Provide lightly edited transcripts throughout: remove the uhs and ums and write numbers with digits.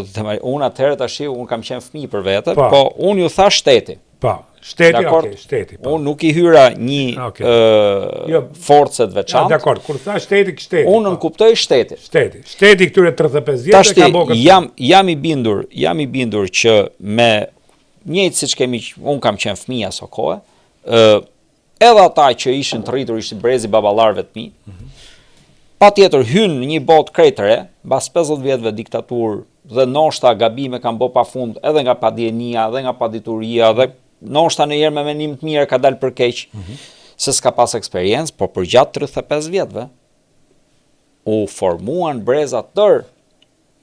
Unë atëherë tash unë kam qenë fëmijë për vete, po unë ju tha shteti. Po, shteti. Unë nuk I hyra një forcet veçantë. Dakor, kur tha shteti. Unë në kuptoj shteti. Shteti këtyre 35 vjetë ka bërë. Jam I bindur që me njëjtë siç unë kam qenë fëmija aso kohë, edhe ata që ishin të rritur ishin brezi baballarëve të mi. Patjetër hyn në një botë krejt re, mbas 50 vjetëve diktaturë dhe ndoshta gabime kanë bërë pafund edhe nga padjenia, edhe nga padituria, dhe ndoshta ndonjëherë me mendim të mirë ka dalë për keq, se s'ka pas eksperiencë, por për gjatë 35 vjetëve u formuan breza tërë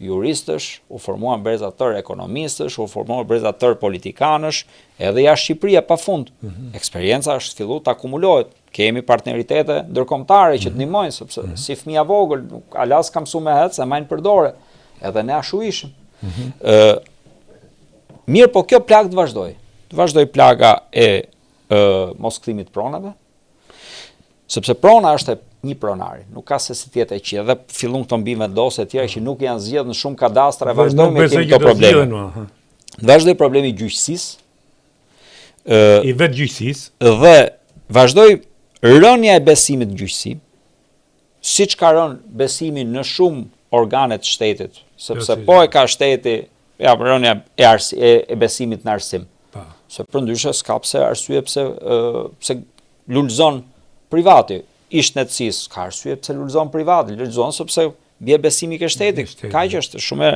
juristësh, u formuan breza tërë ekonomistësh, u formuan breza tërë politikanësh, edhe jashtë Shqipëria pafund. Eksperjenca është fillu të akumulohet. Kemi partneritete ndërkombëtare që të ndihmojnë, sepse si fëmija vogël, alas ka mësuar me hec, e majnë për dorë. Edhe ne ashtu ishim. Mirë, po kjo plagë të vazhdoj. Të vazhdoj plaga e moskëthimit pronave, sepse prona është një pronari, nuk ka se si tjetë e qi, edhe fillun këto mbi vendose tjera që nuk janë zgjedhur në shumë kadastra, vazhdojmë me këto probleme. Vazhdoj problemi I gjyqësisë. I vetë gjyqësisë. Dhe vazhdoj rënja e besimit në gjyqësi, siç ka rënë besimi në shumë organet të shtetit, sepse po e ka shteti, rënja e besimit në arsim. Se përndryshe s'ka pse arsye pse lulëzon privati. Ishtënetësisë ka arsye pse lulëzon privati, lulëzon sepse bie besimi ke shteti. Kaq është shumë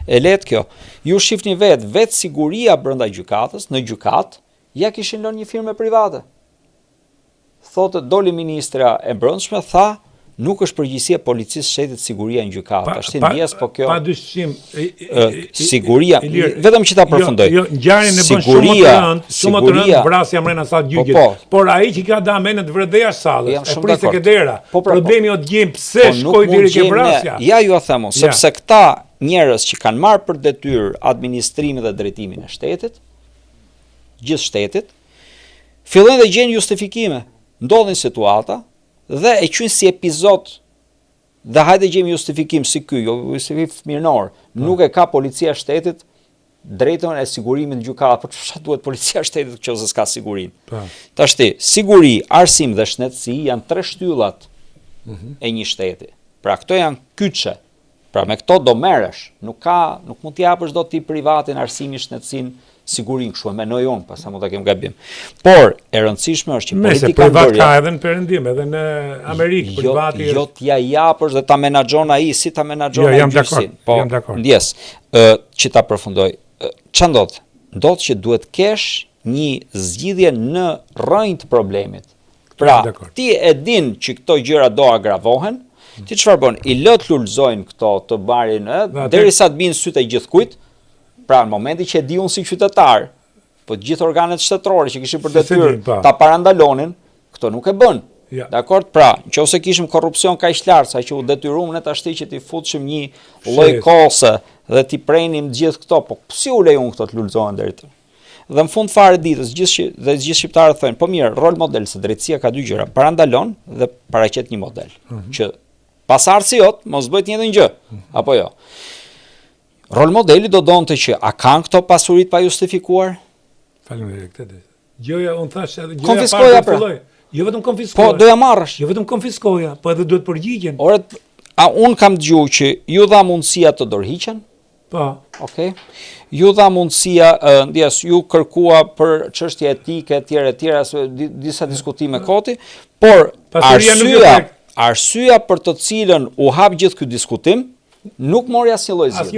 e lehtë kjo. Ju shihni vetë siguria brenda gjykatës, në gjykatë, ja kishin lënë një firmë private. Thotë doli ministra e Brendshme, tha nuk është përgjegjësia policisë shtetit siguria në gjykatë. Ashtu ndjes, po kjo. Pa dyshim. Siguria, vetëm që ta përfundoj. Ngjarjen e bën shumë të rëndë vrasja mbrenda sa gjyqit. Por ai që ka damen të vërdeja sallës, e prisë ke dera. Problemi o të gjejmë pse shkoi deri ke vrasja. Ja ju a them, sepse këta njerëz që kanë marrë për detyrë administrimin dhe drejtimin e shtetit, gjithë shtetit, fillojnë dhe gjejnë justifikime. Ndodhin situata dhe e quajnë si epizod dhe hajde gjejmë justifikim si ky, jo justifikim mirënor. Nuk e ka policia e shtetit drejtën e sigurimit në gjykatë, por çfarë duhet policia e shtetit nëse s'ka sigurinë? Tashti, siguri, arsim dhe shnetësi janë tre shtyllat e një shteti. Pra këto janë kyçe. Pra me këto do merresh. Nuk mund t'i japësh dot ti privatin arsimin, shnetësinë, sigurin kështu, menoj unë, pastaj mund ta kem gabim. Por e rëndësishme është që politika privat ka edhe në Perëndim, edhe në Amerikë, privati. Jo t'ja japësh dhe ta menaxhon ai, si ta menaxhon ai gjyqësin. Po, jam dakord. Ndjes, që ta përfundoj. Ç'a ndodh? Ndodh që duhet kesh një zgjidhje në rrënjë të problemit. Pra, ti e din që këto gjëra do agravohen, ti çfarë bën? I lë të lulëzojnë këto të barin, derisa të binë sytë e gjithkujt. Pra në momenti që e di unë si qytetar, po gjithë organet shtetërore që kishin për detyrë ta parandalonin, këto nuk e bën. Dakor? Pra, nëse kishim korrupsion kaq lart sa që u detyruam ne tash që ti futshim një lloj kose dhe ti prenim gjithë këto, po si u lejon këto të lulëzohen deri te. Dhe në fund fare ditës, gjithë shqiptarët thonë, po mirë, rol model se drejtësia ka dy gjëra, parandalon dhe paraqet një model, që pasardhësi jot mos bëhet njëjtën gjë, apo jo. Rol modeli do donte që a kanë këto pasurit pa justifikuar? Faleminderit këtë. Gjëja unë thash edhe gjëja konfiskoja pra. Jo vetëm konfiskoja. Po do ja marrësh. Jo vetëm konfiskoja, po edhe duhet përgjigjen. Ore, a un kam dëgjuar që ju dha mundësia të dorëhiqen? Po. Okej. Ju dha mundësia, ndjes, ju kërkua për çështje etike etj, disa diskutime koti, por arsyeja për të cilën u hap gjithë ky diskutim nuk mori asnjë lloj zgjidhje.